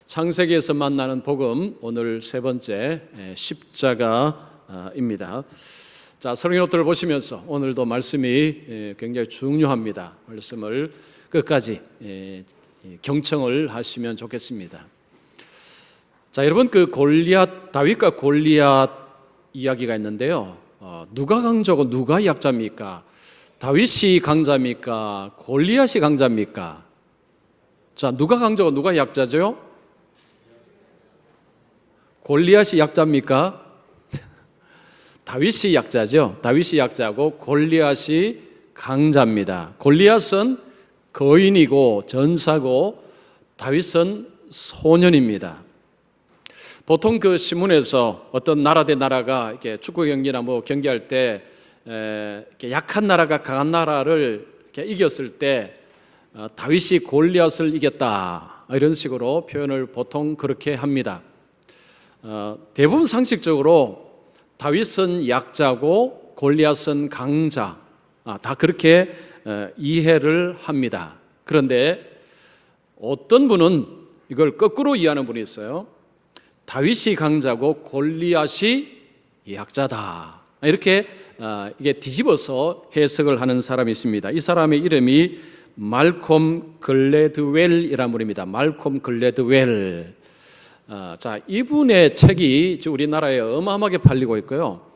창세기에서 만나는 복음, 오늘 세 번째 십자가입니다. 자, 성경노트를 보시면서 오늘도 말씀이 굉장히 중요합니다. 말씀을 끝까지 경청을 하시면 좋겠습니다. 자, 여러분, 다윗과 골리앗 이야기가 있는데요. 누가 강자고 누가 약자입니까? 다윗이 강자입니까? 골리앗이 강자입니까? 자, 누가 강자고 누가 약자죠? 골리앗이 약자입니까? 다윗이 약자죠. 다윗이 약자고 골리앗이 강자입니다. 골리앗은 거인이고 전사고 다윗은 소년입니다. 보통 그 신문에서 어떤 나라 대 나라가 이렇게 축구 경기나 경기할 때 이렇게 약한 나라가 강한 나라를 이렇게 이겼을 때 다윗이 골리앗을 이겼다, 이런 식으로 표현을 보통 그렇게 합니다. 대부분 상식적으로 다윗은 약자고 골리앗은 강자, 다 그렇게 이해를 합니다. 그런데 어떤 분은 이걸 거꾸로 이해하는 분이 있어요. 다윗이 강자고 골리앗이 약자다, 이렇게 이게 뒤집어서 해석을 하는 사람이 있습니다. 이 사람의 이름이 말콤 글래드웰이라는 분입니다. 말콤 글래드웰. 자, 이분의 책이 우리나라에 어마어마하게 팔리고 있고요.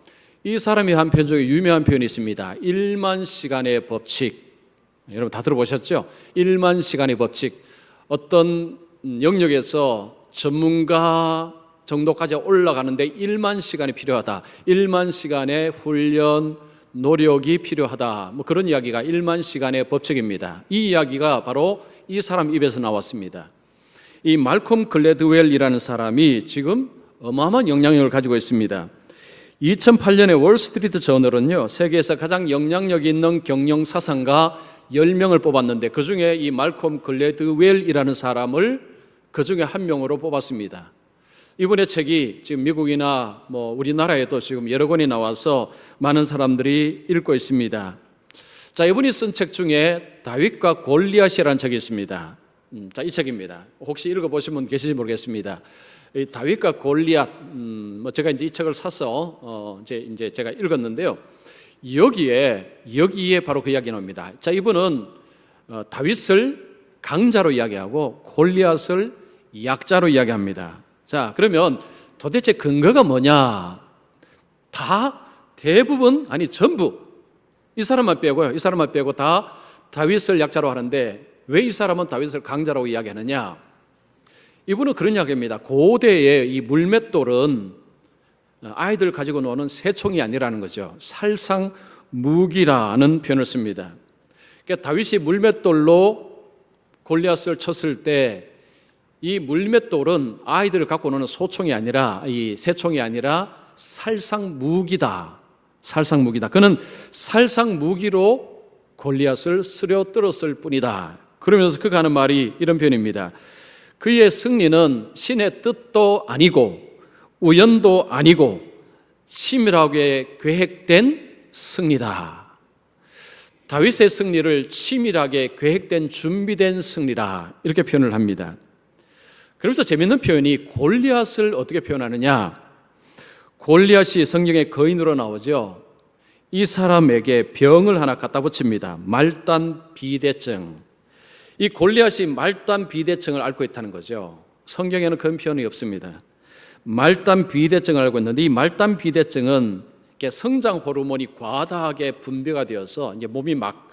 이 사람이 한 편 중에 유명한 표현이 있습니다. 1만 시간의 법칙. 여러분 다 들어보셨죠? 1만 시간의 법칙. 어떤 영역에서 전문가 정도까지 올라가는데 1만 시간이 필요하다. 1만 시간의 훈련, 노력이 필요하다. 그런 이야기가 1만 시간의 법칙입니다. 이 이야기가 바로 이 사람 입에서 나왔습니다. 이 말콤 글래드웰이라는 사람이 지금 어마어마한 영향력을 가지고 있습니다. 2008년에 월스트리트 저널은요, 세계에서 가장 영향력 있는 경영 사상가 10명을 뽑았는데 그 중에 이 말콤 글래드웰이라는 사람을 그 중에 한 명으로 뽑았습니다. 이분의 책이 지금 미국이나 우리나라에도 지금 여러 권이 나와서 많은 사람들이 읽고 있습니다. 자, 이분이 쓴 책 중에 다윗과 골리앗이라는 책이 있습니다. 자, 이 책입니다. 혹시 읽어보신 분 계실지 모르겠습니다. 이 다윗과 골리앗, 제가 이제 이 책을 사서 이제 제가 읽었는데요. 여기에 바로 그 이야기 나옵니다. 자, 이분은 다윗을 강자로 이야기하고 골리앗을 약자로 이야기합니다. 자, 그러면 도대체 근거가 뭐냐? 대부분, 아니 전부, 이 사람만 빼고 다 다윗을 약자로 하는데 왜 이 사람은 다윗을 강자라고 이야기하느냐? 이분은 그런 이야기입니다. 고대의 이 물맷돌은 아이들 가지고 노는 새총이 아니라는 거죠. 살상무기라는 표현을 씁니다. 그러니까 다윗이 물맷돌로 골리앗을 쳤을 때 이 물맷돌은 아이들을 갖고 노는 소총이 아니라, 이 새총이 아니라 살상무기다. 살상무기다. 그는 살상무기로 골리앗을 쓰러뜨렸을 뿐이다. 그러면서 그가 하는 말이 이런 표현입니다. 그의 승리는 신의 뜻도 아니고 우연도 아니고 치밀하게 계획된 승리다. 다윗의 승리를 치밀하게 계획된 준비된 승리다, 이렇게 표현을 합니다. 그러면서 재밌는 표현이 골리앗을 어떻게 표현하느냐? 골리앗이 성경에 거인으로 나오죠. 이 사람에게 병을 하나 갖다 붙입니다. 말단 비대증. 이 골리앗이 말단 비대증을 앓고 있다는 거죠. 성경에는 그런 표현이 없습니다. 말단 비대증을 앓고 있는데 이 말단 비대증은 성장 호르몬이 과다하게 분비가 되어서 이제 몸이 막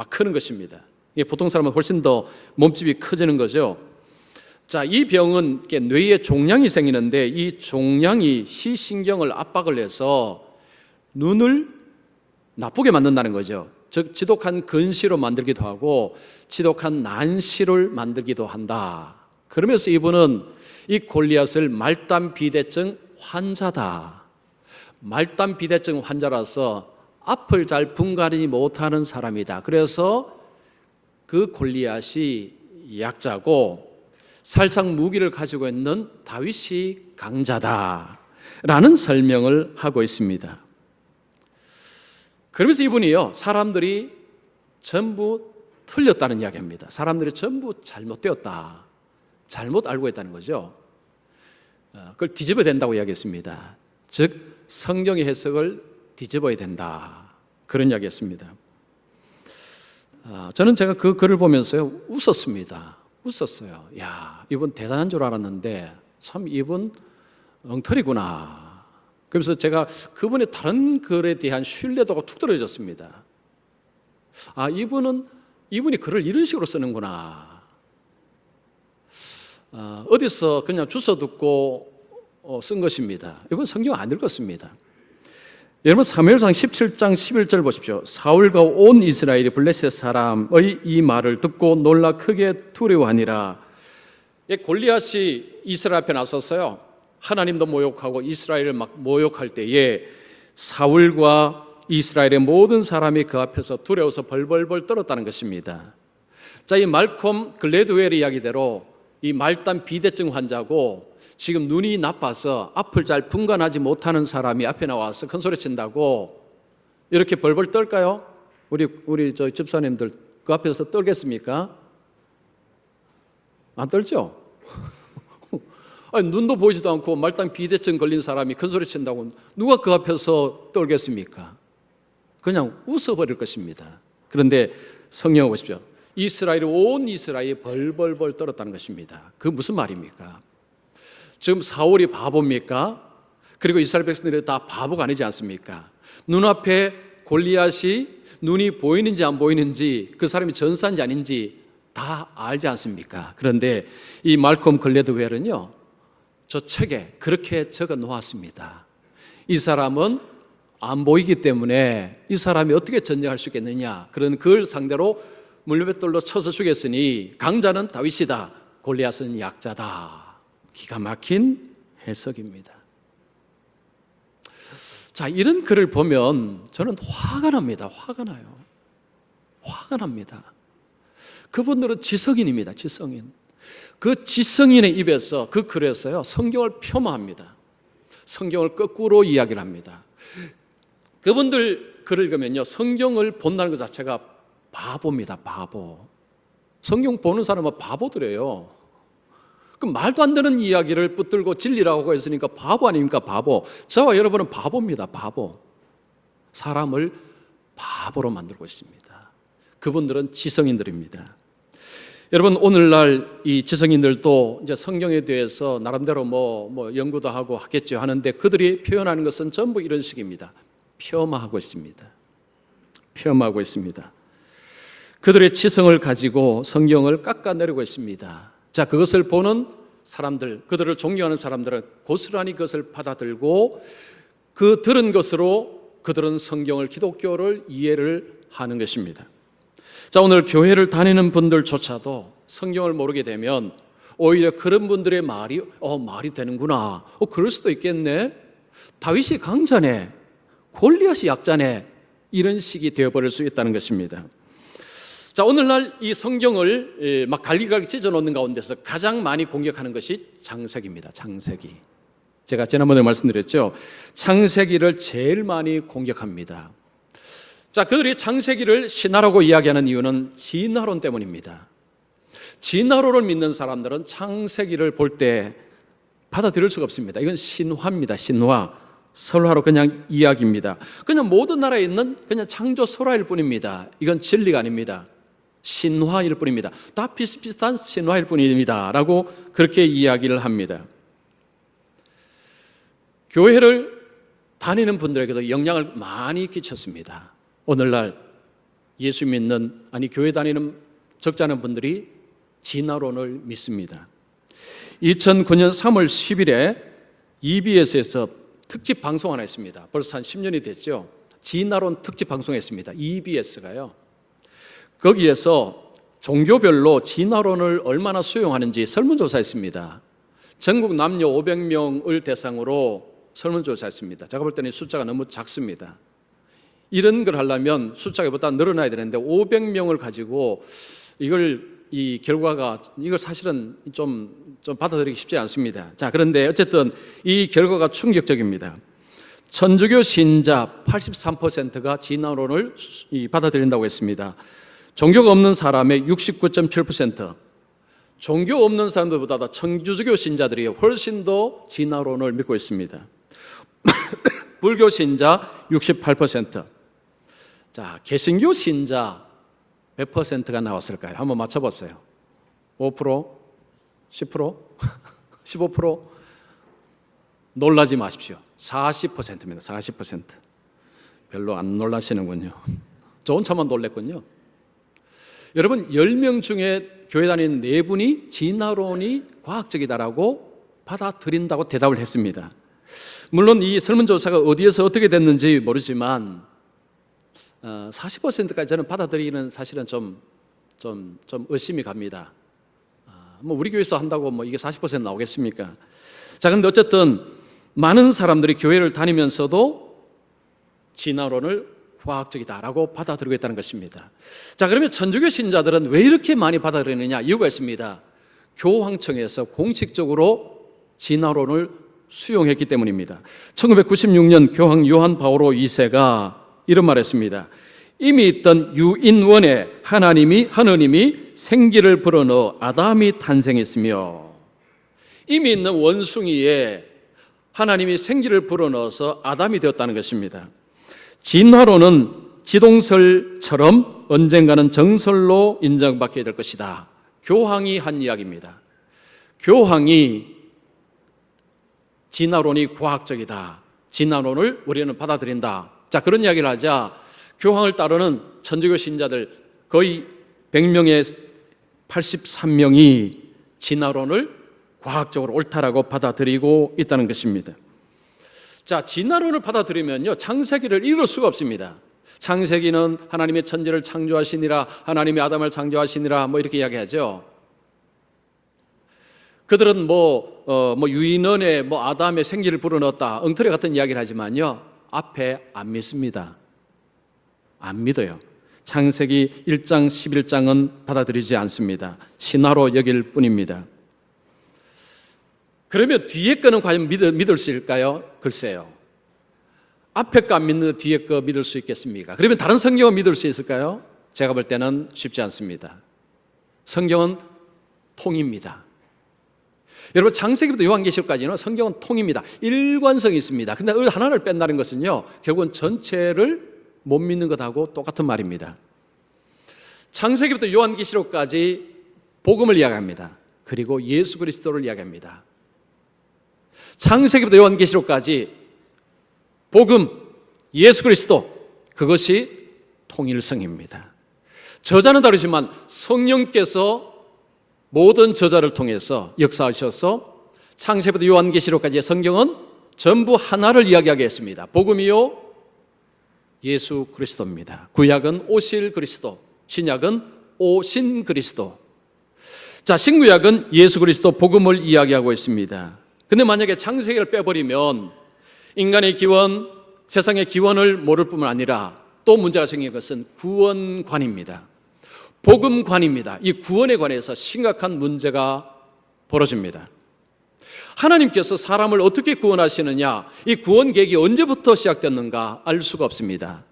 크는 것입니다. 보통 사람은 훨씬 더 몸집이 커지는 거죠. 자, 이 병은 뇌에 종양이 생기는데 이 종양이 시신경을 압박을 해서 눈을 나쁘게 만든다는 거죠. 즉 지독한 근시로 만들기도 하고 지독한 난시를 만들기도 한다. 그러면서 이분은 이 골리앗을 말단 비대증 환자다. 말단 비대증 환자라서 앞을 잘 분간하지 못하는 사람이다. 그래서 그 골리앗이 약자고 살상 무기를 가지고 있는 다윗이 강자다라는 설명을 하고 있습니다. 그러면서 이분이요, 사람들이 전부 틀렸다는 이야기입니다. 사람들이 전부 잘못되었다. 잘못 알고 있다는 거죠. 그걸 뒤집어야 된다고 이야기했습니다. 즉 성경의 해석을 뒤집어야 된다, 그런 이야기했습니다. 저는 제가 그 글을 보면서요 웃었어요. 야, 이분 대단한 줄 알았는데 참 이분 엉터리구나. 그래서 제가 그분의 다른 글에 대한 신뢰도가 툭 떨어졌습니다. 이분이 글을 이런 식으로 쓰는구나. 어디서 그냥 주워 듣고 쓴 것입니다. 이건 성경 안 읽었습니다. 여러분 사무엘상 17장 11절 보십시오. 사울과 온 이스라엘이 블레셋 사람의 이 말을 듣고 놀라 크게 두려워하니라. 골리앗이 이스라엘 앞에 나섰어요. 하나님도 모욕하고 이스라엘을 막 모욕할 때에 사울과 이스라엘의 모든 사람이 그 앞에서 두려워서 벌벌벌 떨었다는 것입니다. 자, 이 말콤 글래드웰의 이야기대로 이 말단 비대증 환자고 지금 눈이 나빠서 앞을 잘 분간하지 못하는 사람이 앞에 나와서 큰 소리 친다고 이렇게 벌벌 떨까요? 우리 저 집사님들 그 앞에서 떨겠습니까? 안 떨죠? 아니, 눈도 보이지도 않고 말단 비대증 걸린 사람이 큰 소리 친다고 누가 그 앞에서 떨겠습니까? 그냥 웃어버릴 것입니다. 그런데 성경을 보십시오. 온 이스라엘이 벌벌벌 떨었다는 것입니다. 그 무슨 말입니까? 지금 사울이 바보입니까? 그리고 이스라엘 백성들이 다 바보가 아니지 않습니까? 눈앞에 골리앗이 눈이 보이는지 안 보이는지 그 사람이 전사인지 아닌지 다 알지 않습니까? 그런데 이 말콤 글래드웰은요, 저 책에 그렇게 적어 놓았습니다. 이 사람은 안 보이기 때문에 이 사람이 어떻게 전쟁할 수 있겠느냐, 그런 그걸 상대로 물맷돌로 쳐서 죽였으니 강자는 다윗이다, 골리앗은 약자다. 기가 막힌 해석입니다. 자, 이런 글을 보면 저는 화가 납니다. 화가 나요. 화가 납니다. 그분들은 지성인입니다. 지성인. 그 지성인의 입에서 그 글에서요 성경을 폄하합니다. 성경을 거꾸로 이야기를 합니다. 그분들 글을 읽으면요 성경을 본다는 것 자체가 바보입니다. 바보. 성경 보는 사람은 바보들이에요. 그 말도 안 되는 이야기를 붙들고 진리라고 했으니까 바보 아닙니까? 바보. 저와 여러분은 바보입니다. 바보. 사람을 바보로 만들고 있습니다. 그분들은 지성인들입니다. 여러분, 오늘날 이 지성인들도 이제 성경에 대해서 나름대로 뭐 연구도 하고 하겠죠 하는데 그들이 표현하는 것은 전부 이런 식입니다. 폄하하고 있습니다. 폄하하고 있습니다. 그들의 지성을 가지고 성경을 깎아내리고 있습니다. 자, 그것을 보는 사람들, 그들을 존경하는 사람들은 고스란히 그것을 받아들고 그 들은 것으로 그들은 성경을, 기독교를 이해를 하는 것입니다. 자, 오늘 교회를 다니는 분들조차도 성경을 모르게 되면 오히려 그런 분들의 말이 되는구나, 그럴 수도 있겠네, 다윗이 강자네, 골리앗이 약자네, 이런 식이 되어버릴 수 있다는 것입니다. 자, 오늘날 이 성경을 막 갈기갈기 찢어놓는 가운데서 가장 많이 공격하는 것이 창세기입니다. 창세기. 제가 지난번에 말씀드렸죠. 창세기를 제일 많이 공격합니다. 자, 그들이 창세기를 신화라고 이야기하는 이유는 진화론 때문입니다. 진화론을 믿는 사람들은 창세기를 볼 때 받아들일 수가 없습니다. 이건 신화입니다. 신화. 설화로 그냥 이야기입니다. 그냥 모든 나라에 있는 그냥 창조 설화일 뿐입니다. 이건 진리가 아닙니다. 신화일 뿐입니다. 다 비슷비슷한 신화일 뿐입니다 라고 그렇게 이야기를 합니다. 교회를 다니는 분들에게도 영향을 많이 끼쳤습니다. 오늘날 예수 믿는, 교회 다니는 적지 않은 분들이 진화론을 믿습니다. 2009년 3월 10일에 EBS에서 특집 방송 하나 했습니다. 벌써 한 10년이 됐죠. 진화론 특집 방송했습니다. EBS가요. 거기에서 종교별로 진화론을 얼마나 수용하는지 설문조사했습니다. 전국 남녀 500명을 대상으로 설문조사했습니다. 제가 볼 때는 숫자가 너무 작습니다. 이런 걸 하려면 숫자가 보다 늘어나야 되는데 500명을 가지고 이 결과가 이걸 사실은 좀 받아들이기 쉽지 않습니다. 자, 그런데 어쨌든 이 결과가 충격적입니다. 천주교 신자 83%가 진화론을 받아들인다고 했습니다. 종교가 없는 사람의 69.7%, 종교 없는 사람들보다 천주교 신자들이 훨씬 더 진화론을 믿고 있습니다. 불교 신자 68%. 자, 개신교 신자 몇 퍼센트가 나왔을까요? 한번 맞춰보세요. 5%? 10%? 15%? 놀라지 마십시오. 40%입니다. 40%. 별로 안 놀라시는군요. 저 혼자만 놀랬군요. 여러분, 10명 중에 교회 다니는 4분이 진화론이 과학적이다라고 받아들인다고 대답을 했습니다. 물론 이 설문조사가 어디에서 어떻게 됐는지 모르지만 40%까지 저는 받아들이기는 사실은 좀 의심이 갑니다. 뭐 우리 교회에서 한다고 뭐 이게 40% 나오겠습니까? 자, 그런데 어쨌든 많은 사람들이 교회를 다니면서도 진화론을 과학적이다라고 받아들이고 있다는 것입니다. 자, 그러면 천주교 신자들은 왜 이렇게 많이 받아들이느냐? 이유가 있습니다. 교황청에서 공식적으로 진화론을 수용했기 때문입니다. 1996년 교황 요한 바오로 2세가 이런 말을 했습니다. 이미 있던 유인원에 하느님이 생기를 불어넣어 아담이 탄생했으며, 이미 있는 원숭이에 하나님이 생기를 불어넣어서 아담이 되었다는 것입니다. 진화론은 지동설처럼 언젠가는 정설로 인정받게 될 것이다. 교황이 한 이야기입니다. 교황이 진화론이 과학적이다, 진화론을 우리는 받아들인다. 자, 그런 이야기를 하자 교황을 따르는 천주교 신자들 거의 100명의 83명이 진화론을 과학적으로 옳다라고 받아들이고 있다는 것입니다. 자, 진화론을 받아들이면요, 창세기를 읽을 수가 없습니다. 창세기는 하나님의 천지를 창조하시니라, 하나님이 아담을 창조하시니라, 뭐 이렇게 이야기하죠. 그들은 유인원에 아담의 생기를 불어넣었다, 엉터리 같은 이야기를 하지만요, 앞에 안 믿습니다. 안 믿어요. 창세기 1장 11장은 받아들이지 않습니다. 신화로 여길 뿐입니다. 그러면 뒤에 거는 과연 믿을 수 있을까요? 글쎄요. 앞에 거 안 믿는 뒤에 거 믿을 수 있겠습니까? 그러면 다른 성경은 믿을 수 있을까요? 제가 볼 때는 쉽지 않습니다. 성경은 통입니다. 여러분, 창세기부터 요한계시록까지는 성경은 통입니다. 일관성이 있습니다. 근데 하나를 뺀다는 것은요, 결국은 전체를 못 믿는 것하고 똑같은 말입니다. 창세기부터 요한계시록까지 복음을 이야기합니다. 그리고 예수 그리스도를 이야기합니다. 창세기부터 요한계시록까지 복음, 예수 그리스도, 그것이 통일성입니다. 저자는 다르지만 성령께서 모든 저자를 통해서 역사하셔서 창세기부터 요한계시록까지의 성경은 전부 하나를 이야기하게 했습니다. 복음이요, 예수 그리스도입니다. 구약은 오실 그리스도, 신약은 오신 그리스도. 자, 신구약은 예수 그리스도 복음을 이야기하고 있습니다. 근데 만약에 창세기를 빼버리면 인간의 기원, 세상의 기원을 모를 뿐만 아니라 또 문제가 생긴 것은 구원관입니다. 복음관입니다. 이 구원에 관해서 심각한 문제가 벌어집니다. 하나님께서 사람을 어떻게 구원하시느냐, 이 구원 계획이 언제부터 시작됐는가 알 수가 없습니다.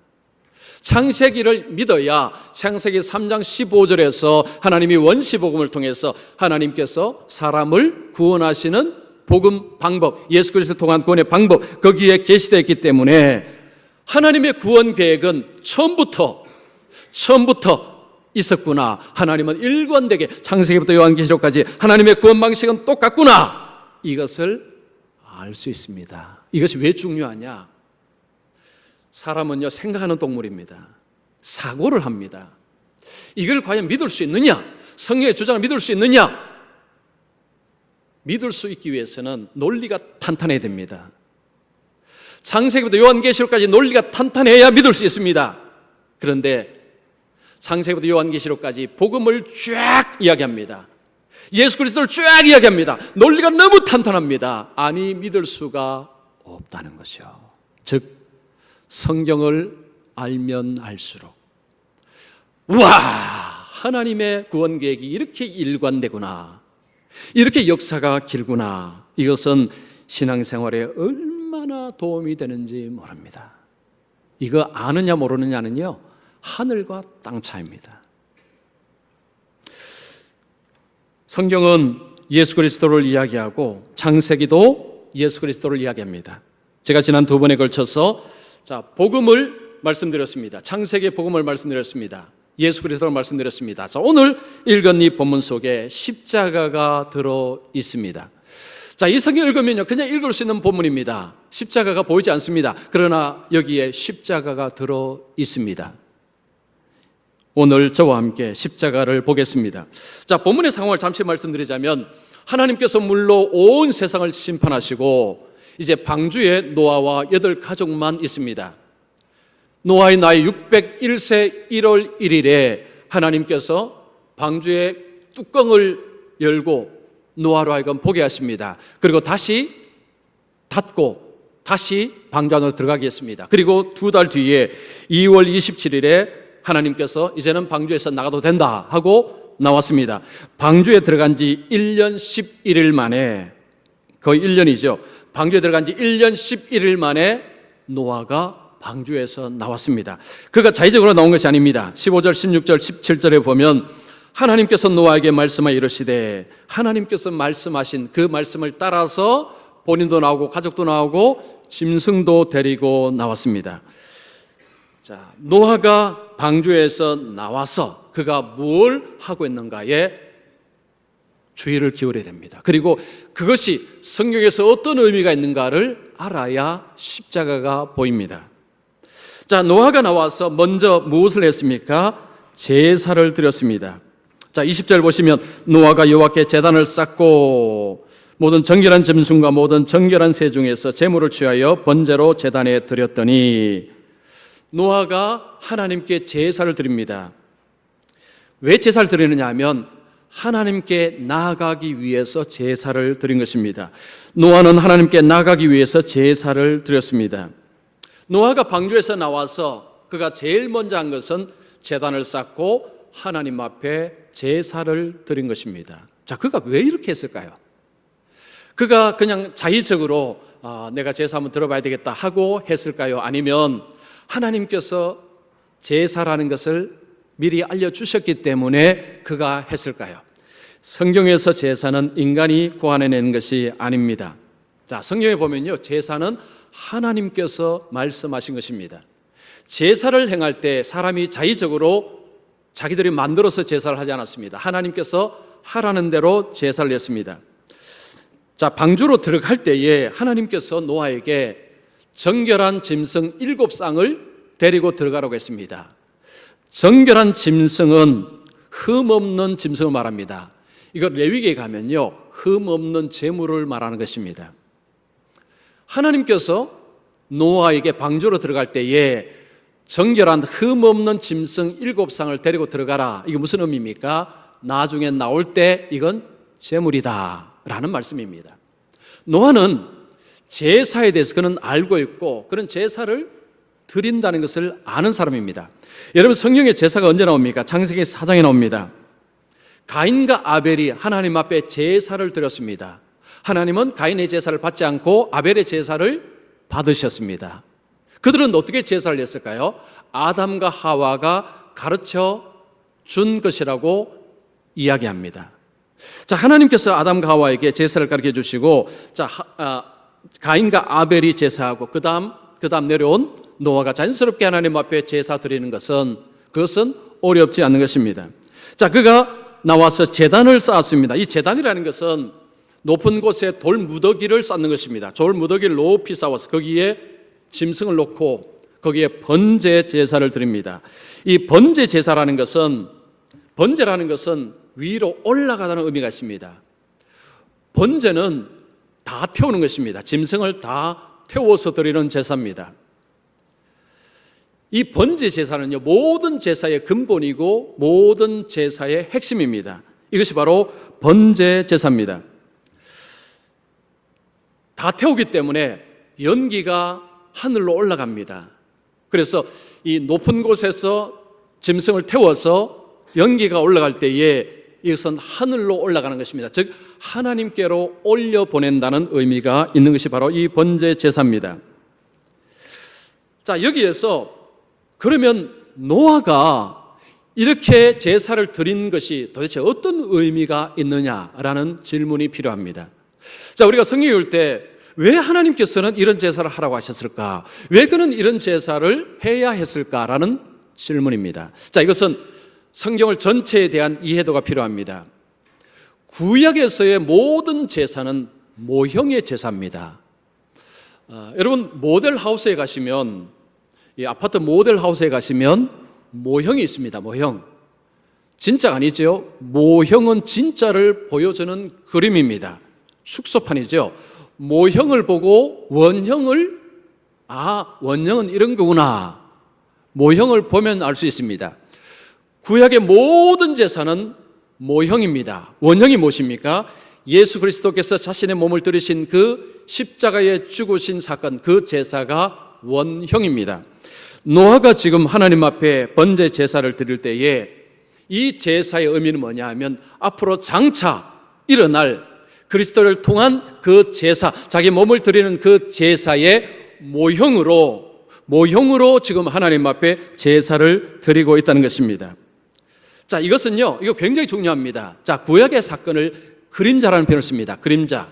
창세기를 믿어야 창세기 3장 15절에서 하나님이 원시복음을 통해서 하나님께서 사람을 구원하시는 복음 방법, 예수 그리스도 통한 구원의 방법, 거기에 계시되어 있기 때문에 하나님의 구원 계획은 처음부터 있었구나. 하나님은 일관되게 창세기부터 요한계시록까지 하나님의 구원 방식은 똑같구나. 이것을 알 수 있습니다. 이것이 왜 중요하냐? 사람은요, 생각하는 동물입니다. 사고를 합니다. 이걸 과연 믿을 수 있느냐? 성경의 주장을 믿을 수 있느냐? 믿을 수 있기 위해서는 논리가 탄탄해야 됩니다. 창세기부터 요한계시록까지 논리가 탄탄해야 믿을 수 있습니다. 그런데 창세기부터 요한계시록까지 복음을 쫙 이야기합니다. 예수 그리스도를 쫙 이야기합니다. 논리가 너무 탄탄합니다. 아니, 믿을 수가 없다는 것이요. 즉, 성경을 알면 알수록 와, 하나님의 구원 계획이 이렇게 일관되구나, 이렇게 역사가 길구나, 이것은 신앙생활에 얼마나 도움이 되는지 모릅니다. 이거 아느냐 모르느냐는요, 하늘과 땅 차이입니다. 성경은 예수 그리스도를 이야기하고 창세기도 예수 그리스도를 이야기합니다. 제가 지난 두 번에 걸쳐서 복음을 말씀드렸습니다. 창세기의 복음을 말씀드렸습니다. 예수 그리스도를 말씀드렸습니다. 오늘 읽은 이 본문 속에 십자가가 들어 있습니다. 이 성경 읽으면요, 그냥 읽을 수 있는 본문입니다. 십자가가 보이지 않습니다. 그러나 여기에 십자가가 들어 있습니다. 오늘 저와 함께 십자가를 보겠습니다. 본문의 상황을 잠시 말씀드리자면, 하나님께서 물로 온 세상을 심판하시고 이제 방주에 노아와 8가족만 있습니다. 노아의 나이 601세 1월 1일에 하나님께서 방주의 뚜껑을 열고 노아로 하여금 보게 하십니다. 그리고 다시 닫고 다시 방주 안으로 들어가게 했습니다. 그리고 2달 뒤에 2월 27일에 하나님께서 이제는 방주에서 나가도 된다 하고 나왔습니다. 방주에 들어간 지 1년 11일 만에, 거의 1년이죠. 방주에 들어간 지 1년 11일 만에 노아가 방주에서 나왔습니다. 그가 자의적으로 나온 것이 아닙니다. 15절, 16절, 17절에 보면 하나님께서 노아에게 말씀하여 이르시되, 하나님께서 말씀하신 그 말씀을 따라서 본인도 나오고 가족도 나오고 짐승도 데리고 나왔습니다. 노아가 방주에서 나와서 그가 뭘 하고 있는가에 주의를 기울여야 됩니다. 그리고 그것이 성경에서 어떤 의미가 있는가를 알아야 십자가가 보입니다. 노아가 나와서 먼저 무엇을 했습니까? 제사를 드렸습니다. 20절 보시면 노아가 여호와께 제단을 쌓고 모든 정결한 짐승과 모든 정결한 새 중에서 제물을 취하여 번제로 제단에 드렸더니, 노아가 하나님께 제사를 드립니다. 왜 제사를 드리느냐 하면 하나님께 나아가기 위해서 제사를 드린 것입니다. 노아는 하나님께 나아가기 위해서 제사를 드렸습니다. 노아가 방주에서 나와서 그가 제일 먼저 한 것은 제단을 쌓고 하나님 앞에 제사를 드린 것입니다. 그가 왜 이렇게 했을까요? 그가 그냥 자의적으로 내가 제사 한번 들어봐야 되겠다 하고 했을까요? 아니면 하나님께서 제사라는 것을 미리 알려주셨기 때문에 그가 했을까요? 성경에서 제사는 인간이 고안해낸 것이 아닙니다. 성경에 보면요, 제사는 하나님께서 말씀하신 것입니다. 제사를 행할 때 사람이 자의적으로 자기들이 만들어서 제사를 하지 않았습니다. 하나님께서 하라는 대로 제사를 했습니다. 방주로 들어갈 때에 하나님께서 노아에게 정결한 짐승 7쌍을 데리고 들어가라고 했습니다. 정결한 짐승은 흠없는 짐승을 말합니다. 이거 레위기에 가면요, 흠없는 제물을 말하는 것입니다. 하나님께서 노아에게 방주로 들어갈 때에 정결한 흠없는 짐승 7쌍을 데리고 들어가라. 이게 무슨 의미입니까? 나중에 나올 때 이건 제물이다 라는 말씀입니다. 노아는 제사에 대해서 그는 알고 있고 그런 제사를 드린다는 것을 아는 사람입니다. 여러분, 성경에 제사가 언제 나옵니까? 창세기 4장에 나옵니다. 가인과 아벨이 하나님 앞에 제사를 드렸습니다. 하나님은 가인의 제사를 받지 않고 아벨의 제사를 받으셨습니다. 그들은 어떻게 제사를 했을까요? 아담과 하와가 가르쳐 준 것이라고 이야기합니다. 하나님께서 아담과 하와에게 제사를 가르쳐 주시고, 가인과 아벨이 제사하고 그 다음 내려온 노아가 자연스럽게 하나님 앞에 제사 드리는 것은, 그것은 어렵지 않은 것입니다. 그가 나와서 제단을 쌓았습니다. 이 제단이라는 것은 높은 곳에 돌 무더기를 쌓는 것입니다. 돌 무더기를 높이 쌓아서 거기에 짐승을 놓고 거기에 번제 제사를 드립니다. 이 번제 제사라는 것은, 번제라는 것은 위로 올라가다는 의미가 있습니다. 번제는 다 태우는 것입니다. 짐승을 다 태워서 드리는 제사입니다. 이 번제 제사는요, 모든 제사의 근본이고 모든 제사의 핵심입니다. 이것이 바로 번제 제사입니다. 다 태우기 때문에 연기가 하늘로 올라갑니다. 그래서 이 높은 곳에서 짐승을 태워서 연기가 올라갈 때에 이것은 하늘로 올라가는 것입니다. 즉 하나님께로 올려보낸다는 의미가 있는 것이 바로 이 번제 제사입니다. 여기에서 그러면 노아가 이렇게 제사를 드린 것이 도대체 어떤 의미가 있느냐라는 질문이 필요합니다. 자, 우리가 성경 읽을 때 왜 하나님께서는 이런 제사를 하라고 하셨을까? 왜 그는 이런 제사를 해야 했을까라는 질문입니다. 자, 이것은 성경을 전체에 대한 이해도가 필요합니다. 구약에서의 모든 제사는 모형의 제사입니다. 여러분, 모델하우스에 가시면, 이 아파트 모델하우스에 가시면 모형이 있습니다. 모형. 진짜가 아니죠. 모형은 진짜를 보여주는 그림입니다. 숙소판이죠. 모형을 보고 원형은 이런 거구나. 모형을 보면 알 수 있습니다. 구약의 모든 제사는 모형입니다. 원형이 무엇입니까? 예수 그리스도께서 자신의 몸을 들이신 그 십자가에 죽으신 사건, 그 제사가 원형입니다. 노아가 지금 하나님 앞에 번제 제사를 드릴 때에 이 제사의 의미는 뭐냐 하면 앞으로 장차 일어날 그리스도를 통한 그 제사, 자기 몸을 드리는 그 제사의 모형으로 지금 하나님 앞에 제사를 드리고 있다는 것입니다. 자, 이것은요, 이거 굉장히 중요합니다. 자, 구약의 사건을 그림자라는 표현을 씁니다. 그림자.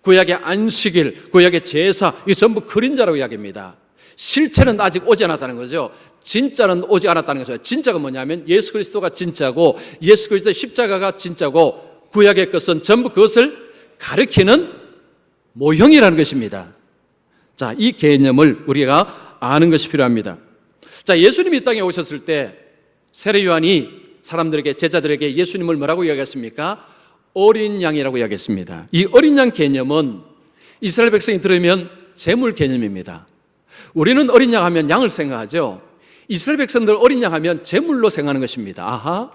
구약의 안식일, 구약의 제사, 이게 전부 그림자라고 이야기합니다. 실체는 아직 오지 않았다는 거죠. 진짜는 오지 않았다는 거죠. 진짜가 뭐냐면 예수 그리스도가 진짜고 예수 그리스도의 십자가가 진짜고 구약의 것은 전부 그것을 가리키는 모형이라는 것입니다. 자, 이 개념을 우리가 아는 것이 필요합니다. 자, 예수님이 이 땅에 오셨을 때 세례 요한이 사람들에게, 제자들에게 예수님을 뭐라고 이야기했습니까? 어린 양이라고 이야기했습니다. 이 어린 양 개념은 이스라엘 백성이 들으면 제물 개념입니다. 우리는 어린 양 하면 양을 생각하죠. 이스라엘 백성들 어린 양 하면 제물로 생각하는 것입니다. 아하,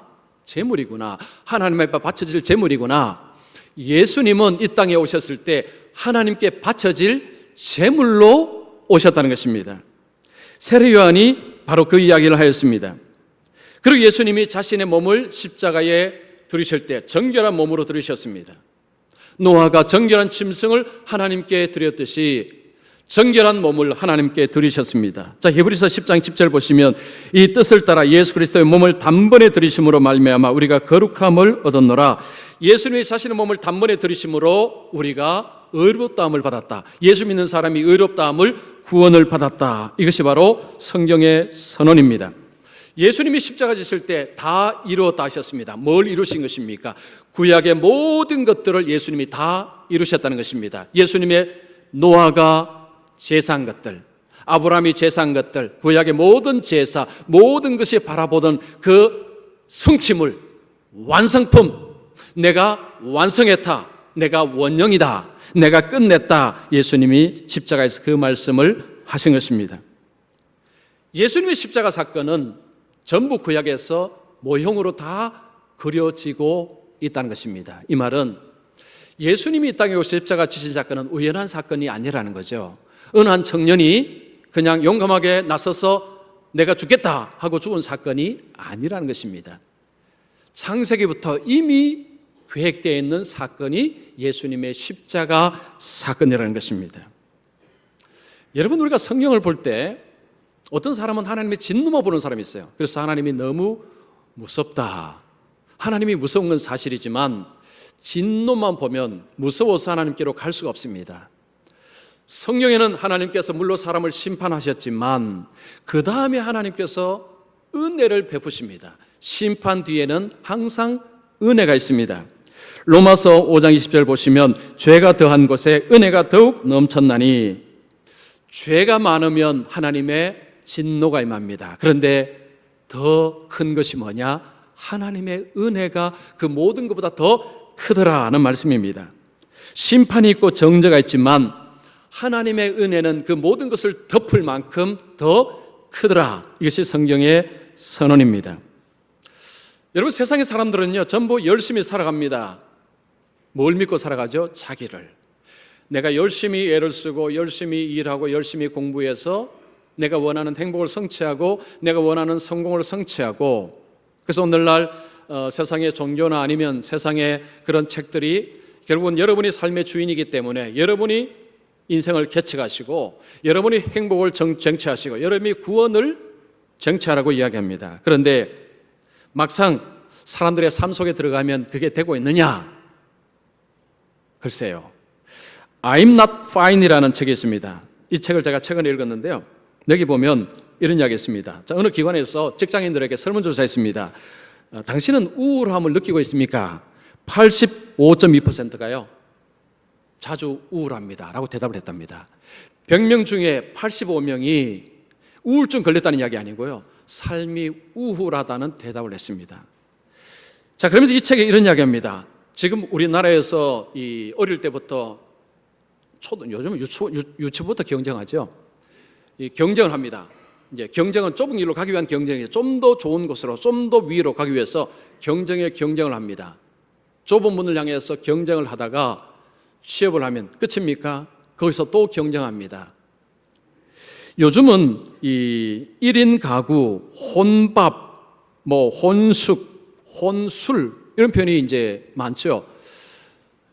제물이구나. 하나님 앞에 바쳐질 제물이구나. 예수님은 이 땅에 오셨을 때 하나님께 바쳐질 제물로 오셨다는 것입니다. 세례 요한이 바로 그 이야기를 하였습니다. 그리고 예수님이 자신의 몸을 십자가에 들이실 때 정결한 몸으로 들이셨습니다. 노아가 정결한 짐승을 하나님께 드렸듯이 정결한 몸을 하나님께 드리셨습니다. 자, 히브리서 10장 10절 보시면 이 뜻을 따라 예수 그리스도의 몸을 단번에 드리심으로 말미암아 우리가 거룩함을 얻었노라. 예수님이 자신의 몸을 단번에 드리심으로 우리가 의롭다함을 받았다. 예수 믿는 사람이 의롭다함을 구원을 받았다. 이것이 바로 성경의 선언입니다. 예수님이 십자가 지실 때 다 이루었다 하셨습니다. 뭘 이루신 것입니까? 구약의 모든 것들을 예수님이 다 이루셨다는 것입니다. 예수님의 노아가 제사한 것들, 아브라함이 제사한 것들, 구약의 모든 제사, 모든 것이 바라보던 그 성취물, 완성품, 내가 완성했다, 내가 원형이다, 내가 끝냈다. 예수님이 십자가에서 그 말씀을 하신 것입니다. 예수님의 십자가 사건은 전부 구약에서 모형으로 다 그려지고 있다는 것입니다. 이 말은 예수님이 이 땅에 오셔서 십자가 지신 사건은 우연한 사건이 아니라는 거죠. 어느 한 청년이 그냥 용감하게 나서서 내가 죽겠다 하고 죽은 사건이 아니라는 것입니다. 창세기부터 이미 계획되어 있는 사건이 예수님의 십자가 사건이라는 것입니다. 여러분, 우리가 성경을 볼 때 어떤 사람은 하나님의 진노만 보는 사람이 있어요. 그래서 하나님이 너무 무섭다. 하나님이 무서운 건 사실이지만 진노만 보면 무서워서 하나님께로 갈 수가 없습니다. 성경에는 하나님께서 물론 사람을 심판하셨지만 그 다음에 하나님께서 은혜를 베푸십니다. 심판 뒤에는 항상 은혜가 있습니다. 로마서 5장 20절 보시면 죄가 더한 곳에 은혜가 더욱 넘쳤나니, 죄가 많으면 하나님의 진노가 임합니다. 그런데 더 큰 것이 뭐냐? 하나님의 은혜가 그 모든 것보다 더 크더라는 말씀입니다. 심판이 있고 정죄가 있지만 하나님의 은혜는 그 모든 것을 덮을 만큼 더 크더라. 이것이 성경의 선언입니다. 여러분, 세상의 사람들은요 전부 열심히 살아갑니다. 뭘 믿고 살아가죠? 자기를. 내가 열심히 애를 쓰고 열심히 일하고 열심히 공부해서 내가 원하는 행복을 성취하고 내가 원하는 성공을 성취하고, 그래서 오늘날 세상의 종교나 아니면 세상의 그런 책들이 결국은 여러분이 삶의 주인이기 때문에 여러분이 인생을 개척하시고 여러분이 행복을 쟁취하시고 여러분이 구원을 쟁취하라고 이야기합니다. 그런데 막상 사람들의 삶 속에 들어가면 그게 되고 있느냐? 글쎄요. I'm not fine이라는 책이 있습니다. 이 책을 제가 최근에 읽었는데요. 여기 보면 이런 이야기 있습니다. 자, 어느 기관에서 직장인들에게 설문조사했습니다. 당신은 우울함을 느끼고 있습니까? 85.2%가요. 자주 우울합니다. 라고 대답을 했답니다. 100명 중에 85명이 우울증 걸렸다는 이야기 아니고요. 삶이 우울하다는 대답을 했습니다. 자, 그러면서 이 책에 이런 이야기합니다. 지금 우리나라에서 어릴 때부터 요즘은 유치부터 경쟁하죠. 이 경쟁을 합니다. 이제 경쟁은 좁은 길로 가기 위한 경쟁이죠. 좀 더 좋은 곳으로, 좀 더 위로 가기 위해서 경쟁을 합니다. 좁은 문을 향해서 경쟁을 하다가 취업을 하면 끝입니까? 거기서 또 경쟁합니다. 요즘은 이 1인 가구, 혼밥, 혼숙, 혼술 이런 표현이 이제 많죠.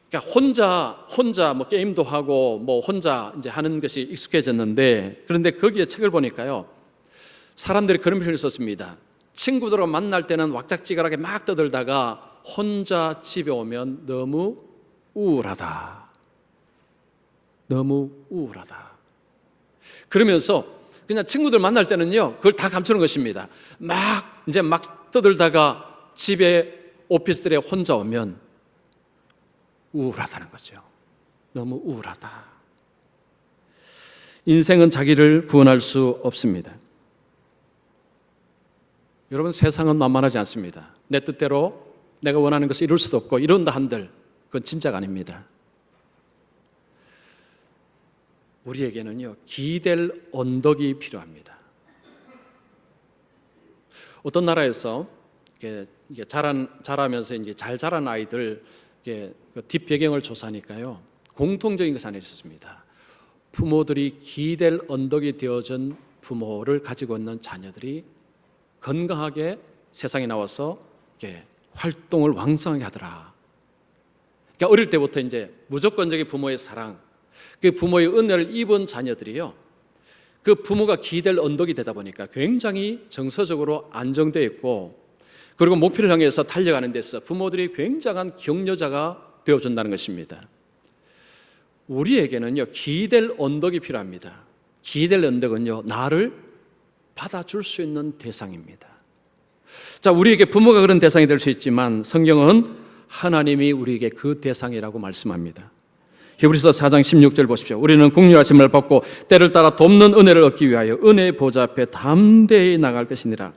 그러니까 혼자 게임도 하고 혼자 이제 하는 것이 익숙해졌는데, 그런데 거기에 책을 보니까요, 사람들이 그런 표현을 썼습니다. 친구들과 만날 때는 왁작지껄하게 막 떠들다가 혼자 집에 오면 너무 우울하다. 너무 우울하다. 그러면서 그냥 친구들 만날 때는요, 그걸 다 감추는 것입니다. 막 떠들다가 집에 오피스텔에 혼자 오면 우울하다는 거죠. 너무 우울하다. 인생은 자기를 구원할 수 없습니다. 여러분, 세상은 만만하지 않습니다. 내 뜻대로 내가 원하는 것을 이룰 수도 없고, 이룬다 한들 그건 진짜가 아닙니다. 우리에게는요, 기댈 언덕이 필요합니다. 어떤 나라에서 이게 자라면서 이제 잘 자란 아이들 그 뒷배경을 조사하니까요, 공통적인 것이 하나 있었습니다. 부모들이 기댈 언덕이 되어준 부모를 가지고 있는 자녀들이 건강하게 세상에 나와서 활동을 왕성하게 하더라. 그러니까 어릴 때부터 이제 무조건적인 부모의 사랑, 그 부모의 은혜를 입은 자녀들이요, 그 부모가 기댈 언덕이 되다 보니까 굉장히 정서적으로 안정되어 있고, 그리고 목표를 향해서 달려가는 데서 부모들이 굉장한 격려자가 되어준다는 것입니다. 우리에게는요, 기댈 언덕이 필요합니다. 기댈 언덕은요, 나를 받아줄 수 있는 대상입니다. 자, 우리에게 부모가 그런 대상이 될 수 있지만 성경은 하나님이 우리에게 그 대상이라고 말씀합니다. 히브리서 4장 16절 보십시오. 우리는 긍휼하심을 받고 때를 따라 돕는 은혜를 얻기 위하여 은혜의 보좌 앞에 담대히 나갈 것이니라.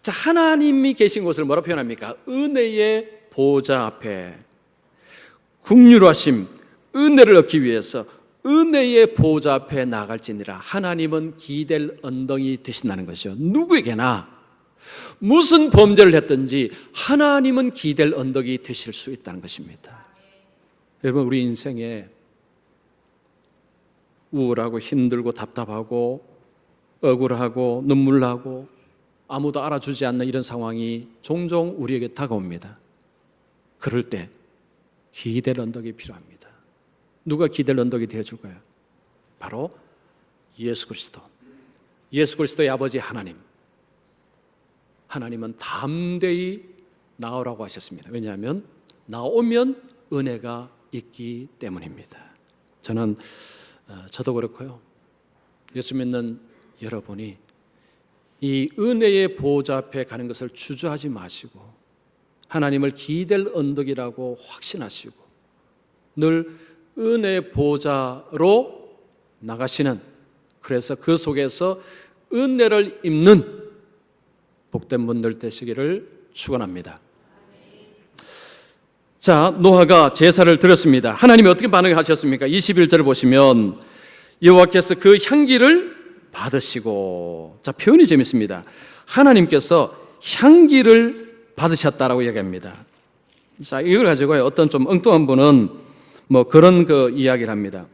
자, 하나님이 계신 곳을 뭐라 표현합니까? 은혜의 보좌 앞에. 긍휼하심, 은혜를 얻기 위해서 은혜의 보좌 앞에 나갈지니라. 하나님은 기댈 언덕이 되신다는 것이죠. 누구에게나 무슨 범죄를 했든지 하나님은 기댈 언덕이 되실 수 있다는 것입니다. 여러분, 우리 인생에 우울하고 힘들고 답답하고 억울하고 눈물 나고 아무도 알아주지 않는 이런 상황이 종종 우리에게 다가옵니다. 그럴 때 기댈 언덕이 필요합니다. 누가 기댈 언덕이 되어줄까요? 바로 예수 그리스도. 예수 그리스도의 아버지 하나님. 하나님은 담대히 나오라고 하셨습니다. 왜냐하면 나오면 은혜가 있기 때문입니다. 저도 그렇고요, 예수 믿는 여러분이 이 은혜의 보좌 앞에 가는 것을 주저하지 마시고 하나님을 기댈 언덕이라고 확신하시고 늘 은혜의 보좌로 나가시는, 그래서 그 속에서 은혜를 입는 복된 분들 되시기를 축원합니다. 자, 노아가 제사를 드렸습니다. 하나님이 어떻게 반응하셨습니까? 21절을 보시면 여호와께서 그 향기를 받으시고, 자, 표현이 재밌습니다. 하나님께서 향기를 받으셨다라고 얘기합니다. 자, 이걸 가지고요, 어떤 좀 엉뚱한 분은 그런 이야기를 합니다.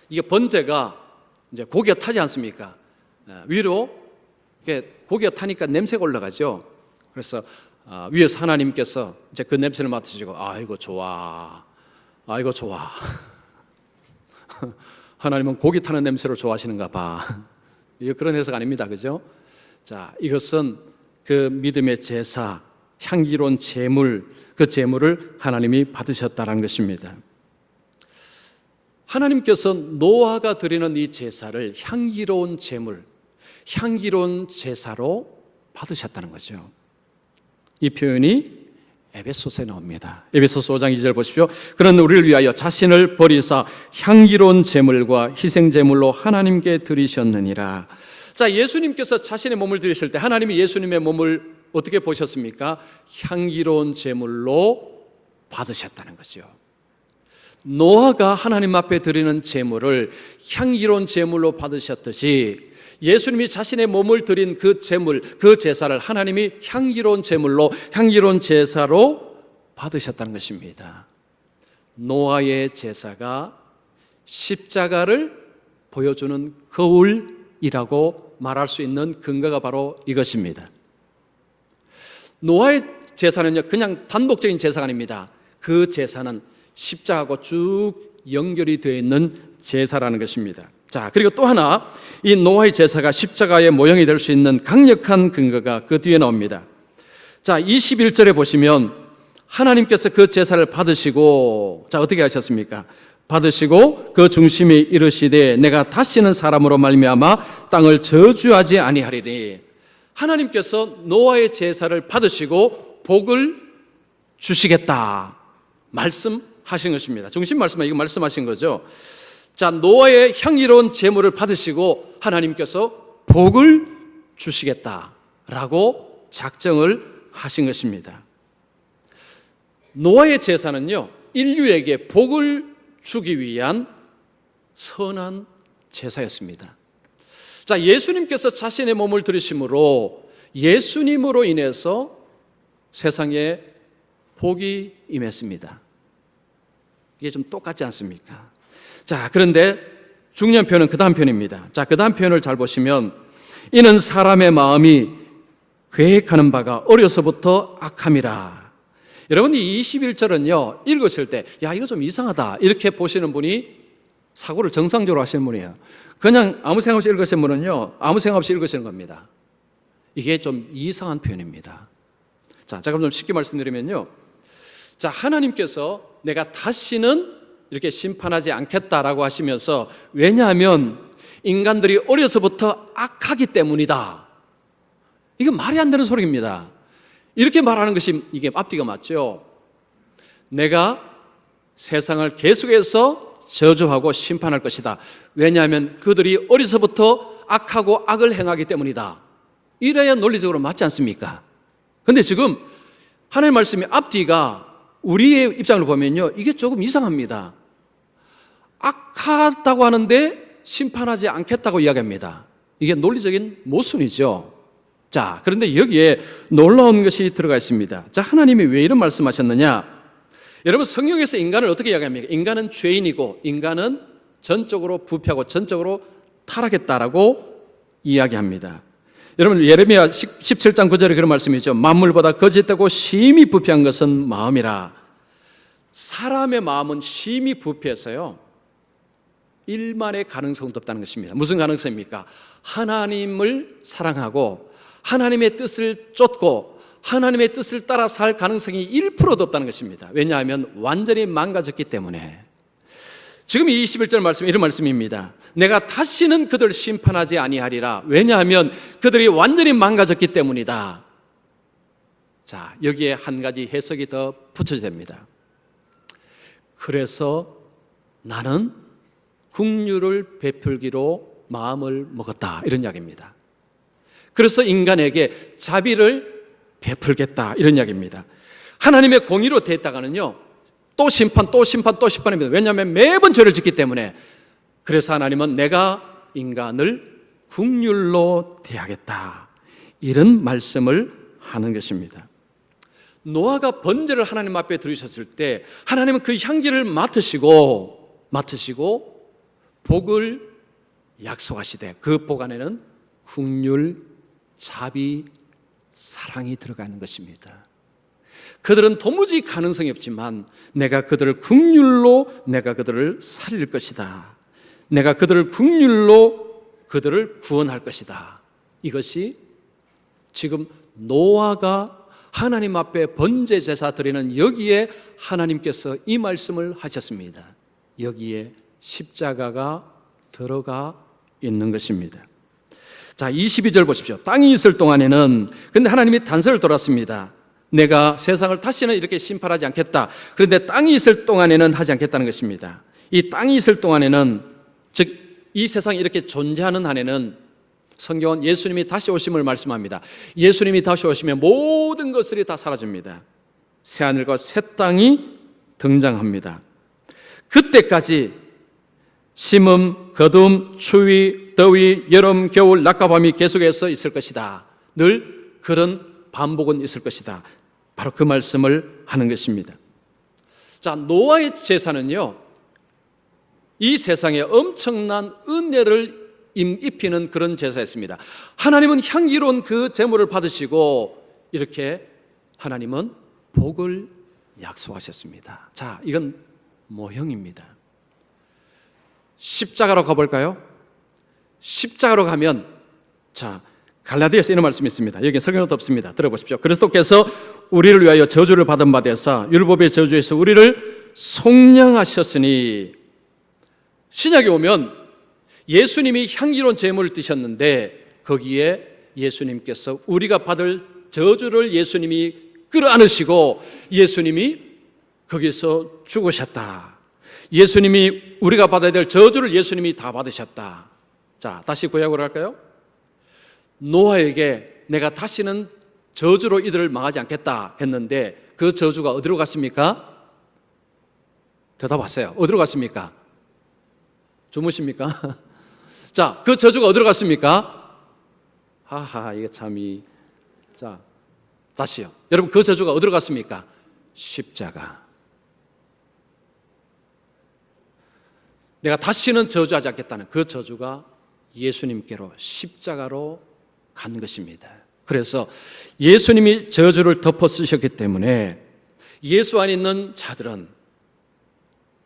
이게 번제가 이제 고기가 타지 않습니까? 위로 고기가 타니까 냄새가 올라가죠. 그래서 위에서 하나님께서 이제 그 냄새를 맡으시고, 아이고 좋아, 아이고 좋아. 하나님은 고기 타는 냄새를 좋아하시는가 봐. 이거 그런 해석 아닙니다, 그죠? 자, 이것은 그 믿음의 제사, 향기로운 제물, 그 제물을 하나님이 받으셨다는 것입니다. 하나님께서 노아가 드리는 이 제사를 향기로운 제물, 향기로운 제사로 받으셨다는 거죠. 이 표현이 에베소서에 나옵니다. 에베소서 5장 2절 보십시오. 그는 우리를 위하여 자신을 버리사 향기로운 제물과 희생 제물로 하나님께 드리셨느니라. 자, 예수님께서 자신의 몸을 드리실 때 하나님이 예수님의 몸을 어떻게 보셨습니까? 향기로운 제물로 받으셨다는 거죠. 노아가 하나님 앞에 드리는 제물을 향기로운 제물로 받으셨듯이 예수님이 자신의 몸을 드린 그 제물, 그 제사를 하나님이 향기로운 제물로, 향기로운 제사로 받으셨다는 것입니다. 노아의 제사가 십자가를 보여주는 거울이라고 말할 수 있는 근거가 바로 이것입니다. 노아의 제사는요, 그냥 단독적인 제사가 아닙니다. 그 제사는 십자가하고 쭉 연결이 되어 있는 제사라는 것입니다. 자, 그리고 또 하나, 이 노아의 제사가 십자가의 모형이 될 수 있는 강력한 근거가 그 뒤에 나옵니다. 자, 21절에 보시면 하나님께서 그 제사를 받으시고, 자, 어떻게 하셨습니까? 받으시고 그 중심에 이르시되 내가 다시는 사람으로 말미암아 땅을 저주하지 아니하리니. 하나님께서 노아의 제사를 받으시고 복을 주시겠다 말씀하신 것입니다. 중심 말씀은 이거 말씀하신 거죠. 자, 노아의 향기로운 제물을 받으시고 하나님께서 복을 주시겠다라고 작정을 하신 것입니다. 노아의 제사는요, 인류에게 복을 주기 위한 선한 제사였습니다. 자, 예수님께서 자신의 몸을 들이심으로 예수님으로 인해서 세상에 복이 임했습니다. 이게 좀 똑같지 않습니까? 자, 그런데 중요한 표현은 그 다음 표현입니다. 자, 그 다음 표현을 잘 보시면 이는 사람의 마음이 계획하는 바가 어려서부터 악함이라. 여러분, 이 21절은요, 읽으실 때, 야, 이거 좀 이상하다, 이렇게 보시는 분이 사고를 정상적으로 하시는 분이에요. 그냥 아무 생각 없이 읽으시는 분은요, 아무 생각 없이 읽으시는 겁니다. 이게 좀 이상한 표현입니다. 자, 잠깐 좀 쉽게 말씀드리면요. 자, 하나님께서 내가 다시는 이렇게 심판하지 않겠다라고 하시면서, 왜냐하면 인간들이 어려서부터 악하기 때문이다. 이건 말이 안 되는 소리입니다. 이렇게 말하는 것이 이게 앞뒤가 맞죠. 내가 세상을 계속해서 저주하고 심판할 것이다. 왜냐하면 그들이 어려서부터 악하고 악을 행하기 때문이다. 이래야 논리적으로 맞지 않습니까? 그런데 지금 하나님의 말씀이 앞뒤가 우리의 입장을 보면요, 이게 조금 이상합니다. 악하다고 하는데 심판하지 않겠다고 이야기합니다. 이게 논리적인 모순이죠. 자, 그런데 여기에 놀라운 것이 들어가 있습니다. 자, 하나님이 왜 이런 말씀하셨느냐? 여러분, 성경에서 인간을 어떻게 이야기합니까? 인간은 죄인이고 인간은 전적으로 부패하고 전적으로 타락했다라고 이야기합니다. 여러분, 예레미야 17장 9절에 그런 말씀이죠. 만물보다 거짓되고 심히 부패한 것은 마음이라. 사람의 마음은 심히 부패해서요, 일만의 가능성도 없다는 것입니다. 무슨 가능성입니까? 하나님을 사랑하고 하나님의 뜻을 쫓고 하나님의 뜻을 따라 살 가능성이 1%도 없다는 것입니다. 왜냐하면 완전히 망가졌기 때문에. 지금 이 21절 말씀은 이런 말씀입니다. 내가 다시는 그들을 심판하지 아니하리라. 왜냐하면 그들이 완전히 망가졌기 때문이다. 자, 여기에 한 가지 해석이 더 붙여져야 됩니다. 그래서 나는 긍휼을 베풀기로 마음을 먹었다, 이런 이야기입니다. 그래서 인간에게 자비를 베풀겠다, 이런 이야기입니다. 하나님의 공의로 대했다가는요, 또 심판, 또 심판, 또 심판입니다. 왜냐하면 매번 죄를 짓기 때문에. 그래서 하나님은 내가 인간을 긍휼로 대하겠다, 이런 말씀을 하는 것입니다. 노아가 번제를 하나님 앞에 들으셨을 때 하나님은 그 향기를 맡으시고 복을 약속하시되 그 복 안에는 긍휼, 자비, 사랑이 들어가는 것입니다. 그들은 도무지 가능성이 없지만 내가 그들을 긍휼로 내가 그들을 살릴 것이다. 내가 그들을 긍휼로 그들을 구원할 것이다. 이것이 지금 노아가 하나님 앞에 번제 제사 드리는 여기에 하나님께서 이 말씀을 하셨습니다. 여기에 십자가가 들어가 있는 것입니다. 자, 22절 보십시오. 땅이 있을 동안에는, 근데 하나님이 단서를 돌았습니다. 내가 세상을 다시는 이렇게 심판하지 않겠다. 그런데 땅이 있을 동안에는 하지 않겠다는 것입니다. 이 땅이 있을 동안에는, 즉 이 세상이 이렇게 존재하는 한에는 성경은 예수님이 다시 오심을 말씀합니다. 예수님이 다시 오시면 모든 것들이 다 사라집니다. 새하늘과 새 땅이 등장합니다. 그때까지 심음, 거둠, 추위, 더위, 여름, 겨울, 낮과 밤이 계속해서 있을 것이다. 늘 그런 반복은 있을 것이다. 바로 그 말씀을 하는 것입니다. 자, 노아의 제사는요, 이 세상에 엄청난 은혜를 입히는 그런 제사였습니다. 하나님은 향기로운 그 제물을 받으시고 이렇게 하나님은 복을 약속하셨습니다. 자, 이건 모형입니다. 십자가로 가볼까요? 십자가로 가면, 자, 갈라디아서 이런 말씀이 있습니다. 여기 성경은 없습니다. 들어보십시오. 그리스도께서 우리를 위하여 저주를 받은 바 되사 율법의 저주에서 우리를 속량하셨으니, 신약에 오면 예수님이 향기로운 제물을 드셨는데 거기에 예수님께서 우리가 받을 저주를 예수님이 끌어안으시고 예수님이 거기서 죽으셨다. 예수님이 우리가 받아야 될 저주를 예수님이 다 받으셨다. 자, 다시 구약으로 할까요? 노아에게 내가 다시는 저주로 이들을 망하지 않겠다 했는데 그 저주가 어디로 갔습니까? 대답하세요. 어디로 갔습니까? 주무십니까? 자, 그 저주가 어디로 갔습니까? 하하, 이게 참이. 자, 다시요. 여러분, 그 저주가 어디로 갔습니까? 십자가. 내가 다시는 저주하지 않겠다는 그 저주가 예수님께로 십자가로 간 것입니다. 그래서 예수님이 저주를 덮어 쓰셨기 때문에 예수 안에 있는 자들은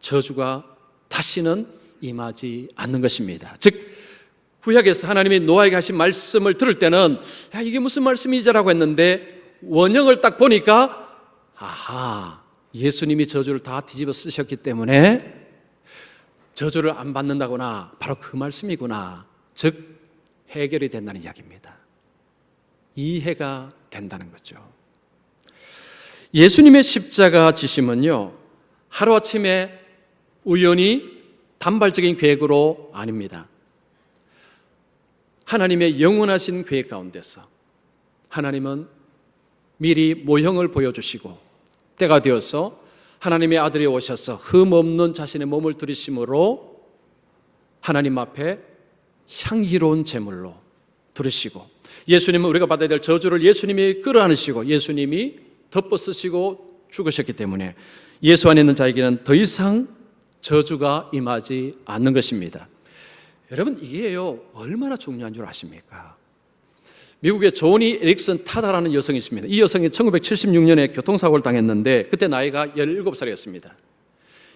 저주가 다시는 임하지 않는 것입니다. 즉, 구약에서 하나님이 노아에게 하신 말씀을 들을 때는 야, 이게 무슨 말씀이지라고 했는데 원형을 딱 보니까 아하, 예수님이 저주를 다 뒤집어 쓰셨기 때문에 저주를 안 받는다구나, 바로 그 말씀이구나. 즉 해결이 된다는 이야기입니다. 이해가 된다는 거죠. 예수님의 십자가 지심은요, 하루아침에 우연히 단발적인 계획으로 아닙니다. 하나님의 영원하신 계획 가운데서 하나님은 미리 모형을 보여주시고 때가 되어서 하나님의 아들이 오셔서 흠없는 자신의 몸을 들이심으로 하나님 앞에 향기로운 제물로 들으시고, 예수님은 우리가 받아야 될 저주를 예수님이 끌어안으시고 예수님이 덮어쓰시고 죽으셨기 때문에 예수 안에 있는 자에게는 더 이상 저주가 임하지 않는 것입니다. 여러분, 이게요 얼마나 중요한 줄 아십니까? 미국의 조니 에릭슨 타다라는 여성이 있습니다. 이 여성이 1976년에 교통사고를 당했는데 그때 나이가 17살이었습니다.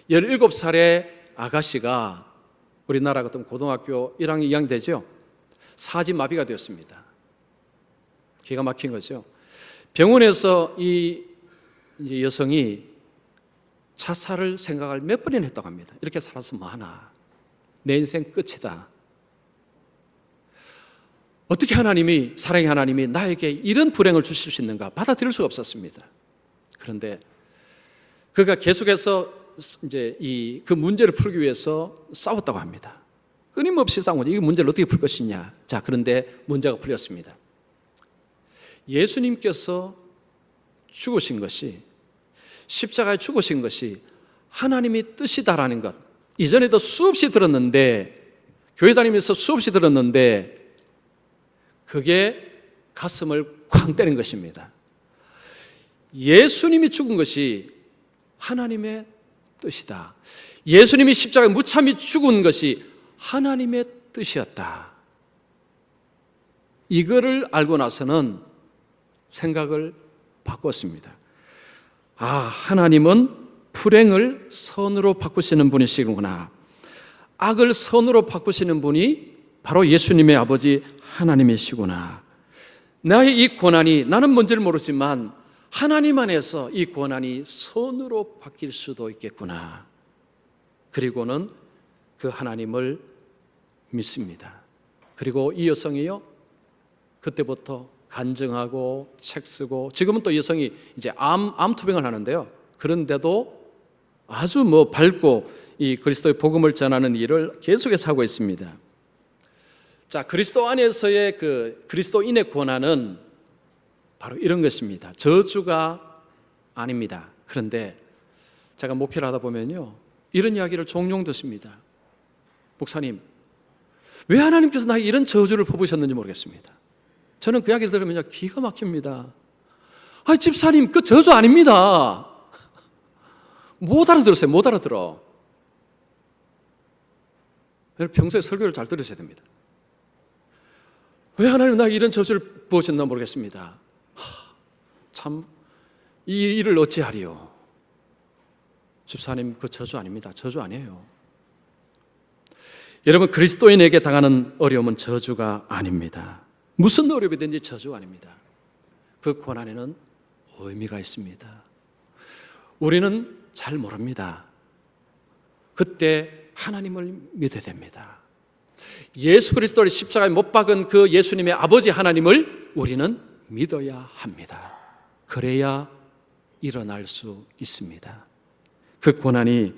17살의 아가씨가 우리나라 같은 고등학교 1학년, 2학년 되죠? 사지마비가 되었습니다. 기가 막힌 거죠. 병원에서 이 여성이 자살을 생각을 몇 번이나 했다고 합니다. 이렇게 살아서 뭐하나, 내 인생 끝이다. 어떻게 하나님이, 사랑의 하나님이 나에게 이런 불행을 주실 수 있는가 받아들일 수가 없었습니다. 그런데 그가 계속해서 이제 그 문제를 풀기 위해서 싸웠다고 합니다. 끊임없이 싸운 거죠. 이 문제를 어떻게 풀 것이냐. 자, 그런데 문제가 풀렸습니다. 예수님께서 죽으신 것이, 십자가에 죽으신 것이 하나님이 뜻이다라는 것, 이전에도 수없이 들었는데, 교회 다니면서 수없이 들었는데 그게 가슴을 쾅 때린 것입니다. 예수님이 죽은 것이 하나님의 뜻이다. 예수님이 십자가에 무참히 죽은 것이 하나님의 뜻이었다. 이거를 알고 나서는 생각을 바꿨습니다. 아, 하나님은 불행을 선으로 바꾸시는 분이시구나. 악을 선으로 바꾸시는 분이 바로 예수님의 아버지 하나님이시구나. 나의 이 고난이, 나는 뭔지를 모르지만 하나님 안에서 이 고난이 선으로 바뀔 수도 있겠구나. 그리고는 그 하나님을 믿습니다. 그리고 이 여성이요, 그때부터 간증하고 책 쓰고, 지금은 또 여성이 이제 암 투병을 하는데요. 그런데도 아주 밝고 이 그리스도의 복음을 전하는 일을 계속해서 하고 있습니다. 자, 그리스도 안에서의 그 그리스도인의 고난은 바로 이런 것입니다. 저주가 아닙니다. 그런데 제가 목회를 하다 보면요, 이런 이야기를 종종 듣습니다. 목사님, 왜 하나님께서 나에게 이런 저주를 퍼부으셨는지 모르겠습니다. 저는 그 이야기를 들으면요, 기가 막힙니다. 집사님, 그 저주 아닙니다. 못 알아들었어요. 못 알아들어. 평소에 설교를 잘 들으셔야 됩니다. 왜 하나님 나에게 이런 저주를 부으셨나 모르겠습니다. 참, 이 일을 어찌하리요? 집사님, 그 저주 아닙니다. 저주 아니에요. 여러분, 그리스도인에게 당하는 어려움은 저주가 아닙니다. 무슨 어려움이든지 저주가 아닙니다. 그 고난에는 의미가 있습니다. 우리는 잘 모릅니다. 그때 하나님을 믿어야 됩니다. 예수 그리스도를 십자가에 못 박은 그 예수님의 아버지 하나님을 우리는 믿어야 합니다. 그래야 일어날 수 있습니다. 그 고난이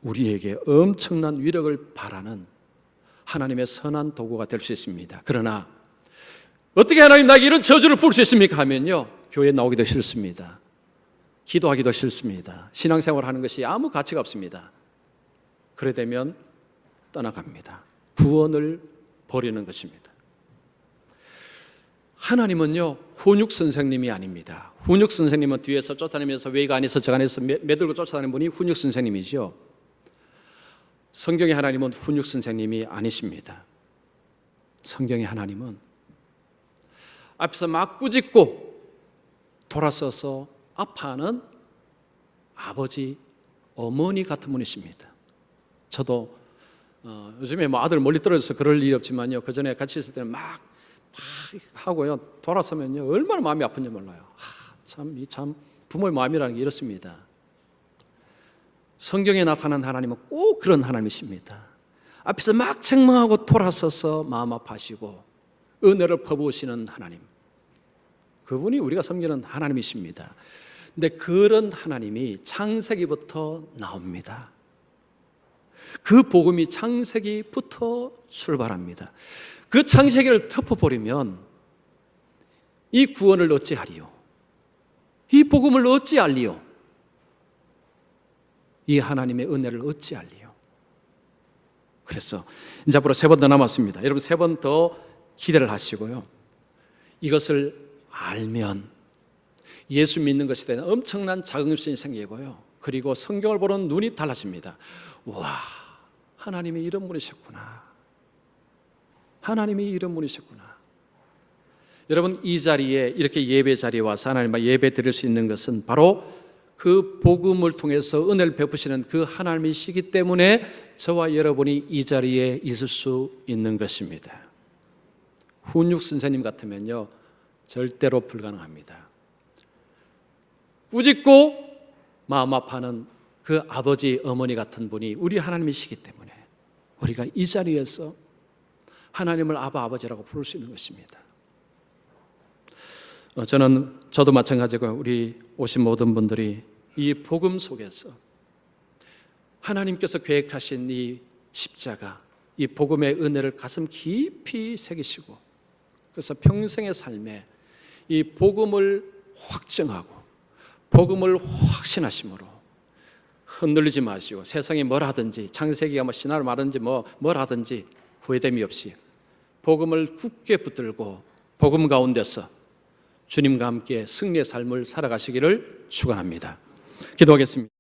우리에게 엄청난 위력을 발하는 하나님의 선한 도구가 될 수 있습니다. 그러나 어떻게 하나님 나에게 이런 저주를 부을 수 있습니까? 하면요, 교회에 나오기도 싫습니다. 기도하기도 싫습니다. 신앙생활 하는 것이 아무 가치가 없습니다. 그래 되면 떠나갑니다. 구원을 버리는 것입니다. 하나님은요, 훈육 선생님이 아닙니다. 훈육 선생님은 뒤에서 쫓아다니면서 외가 안에서 저 안에서 매들고 쫓아다니는 분이 훈육 선생님이죠. 성경의 하나님은 훈육 선생님이 아니십니다. 성경의 하나님은 앞에서 막 꾸짖고 돌아서서 아파하는 아버지, 어머니 같은 분이십니다. 저도 요즘에 아들 멀리 떨어져서 그럴 일이 없지만요, 그 전에 같이 있을 때는 막 하고요, 돌아서면요 얼마나 마음이 아픈지 몰라요. 참 부모의 마음이라는 게 이렇습니다. 성경에 나타난 하나님은 꼭 그런 하나님이십니다. 앞에서 막 책망하고 돌아서서 마음 아파하시고 은혜를 퍼부으시는 하나님, 그분이 우리가 섬기는 하나님이십니다. 근데 그런 하나님이 창세기부터 나옵니다. 그 복음이 창세기부터 출발합니다. 그 창세기를 덮어버리면 이 구원을 어찌하리요? 이 복음을 어찌알리요? 이 하나님의 은혜를 어찌알리요? 그래서 이제 앞으로 3번 더 남았습니다. 여러분 3번 더 기대를 하시고요, 이것을 알면 예수 믿는 것에 대한 엄청난 자긍심이 생기고요, 그리고 성경을 보는 눈이 달라집니다. 와, 하나님이 이런 분이셨구나. 하나님이 이런 분이셨구나. 여러분, 이 자리에 이렇게 예배 자리에 와서 하나님 앞에 예배 드릴 수 있는 것은 바로 그 복음을 통해서 은혜를 베푸시는 그 하나님이시기 때문에 저와 여러분이 이 자리에 있을 수 있는 것입니다. 훈육 선생님 같으면요 절대로 불가능합니다. 꾸짖고 마음 아파하는 그 아버지, 어머니 같은 분이 우리 하나님이시기 때문에 우리가 이 자리에서 하나님을 아바, 아버지라고 부를 수 있는 것입니다. 저도 마찬가지고 우리 오신 모든 분들이 이 복음 속에서 하나님께서 계획하신 이 십자가, 이 복음의 은혜를 가슴 깊이 새기시고, 그래서 평생의 삶에 이 복음을 확증하고 복음을 확신하심으로 흔들리지 마시고, 세상이 뭘 하든지, 창세기가 신화를 말하든지 뭘 하든지 후회됨이 없이 복음을 굳게 붙들고 복음 가운데서 주님과 함께 승리의 삶을 살아가시기를 축원합니다. 기도하겠습니다.